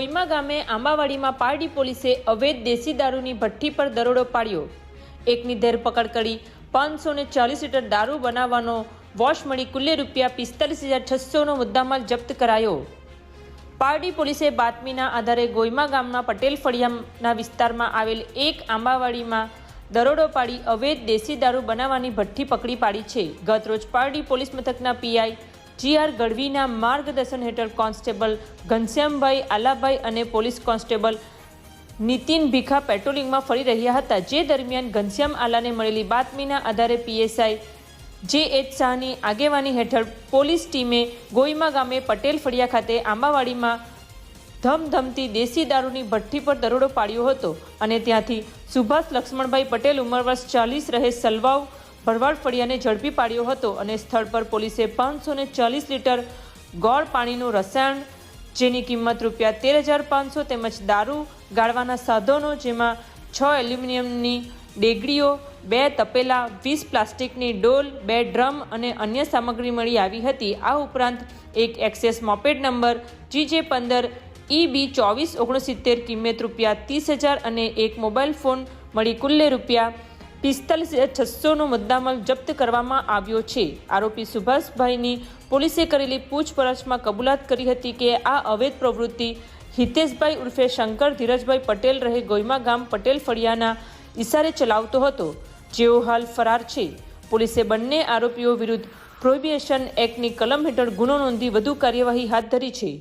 ગોઈમા ગામે આંબાવાડીમાં પારડી પોલીસે અવૈધ દેશી દારૂની ભઠ્ઠી પર દરોડો પાડ્યો। એકની ધરપકડ કરી 540 લીટર દારૂ બનાવવાનો વોશ મળી કુલ્લે ₹45,600નો મુદ્દામાલ જપ્ત કરાયો। પારડી પોલીસે બાતમીના આધારે ગોઈમા ગામના પટેલ ફળિયાના વિસ્તારમાં આવેલ એક આંબાવાડીમાં દરોડો પાડી અવૈધ દેશી દારૂ બનાવવાની ભઠ્ઠી પકડી પાડી છે। ગતરોજ પારડી પોલીસ મથકના પીઆઈ GR ગઢવીના માર્ગદર્શન હેઠળ કોન્સ્ટેબલ ઘનશ્યામભાઈ આલાભાઈ અને પોલીસ કોન્સ્ટેબલ નીતિન ભીખા પેટ્રોલિંગમાં ફરી રહ્યા હતા। જે દરમિયાન ઘનશ્યામ આલાને મળેલી બાતમીના આધારે PSI JH શાહની આગેવાની હેઠળ પોલીસ ટીમે ગોઈમા ગામે પટેલ ફળિયા ખાતે આંબાવાડીમાં ધમધમતી દેશી દારૂની ભઠ્ઠી પર દરોડો પાડ્યો હતો અને ત્યાંથી સુભાષ લક્ષ્મણભાઈ પટેલ ઉંમર વર્ષ 40 રહે સલવાવ ભરવાડ ફળિયાને ઝડપી પાડ્યો હતો અને સ્થળ પર પોલીસે 540 લીટર ગોળ પાણીનું રસાયણ જેની કિંમત ₹13,500 તેમજ દારૂ ગાળવાના સાધનો જેમાં 6 એલ્યુમિનિયમની ડેગડીઓ, 2 તપેલા, 20 પ્લાસ્ટિકની ડોલ, 2 ડ્રમ અને અન્ય સામગ્રી મળી આવી હતી। આ ઉપરાંત એક access moped number GJ15 EB 2469 કિંમત ₹30,000 અને એક મોબાઈલ ફોન મળી કુલ્લે ₹45,600નો મુદ્દામાલ જપ્ત કરવામાં આવ્યો છે। આરોપી સુભાષભાઈની પોલીસે કરેલી પૂછપરછમાં કબૂલાત કરી હતી કે આ અવૈધ પ્રવૃત્તિ હિતેશભાઈ ઉર્ફે શંકર ધીરજભાઈ પટેલ રહે ગોઈમા ગામ પટેલ ફળિયાના ઇશારે ચલાવતો હતો, જેઓ હાલ ફરાર છે। પોલીસે બંને આરોપીઓ વિરુદ્ધ પ્રોહિબિશન એક્ટની કલમ હેઠળ ગુનો નોંધી વધુ કાર્યવાહી હાથ ધરી છે।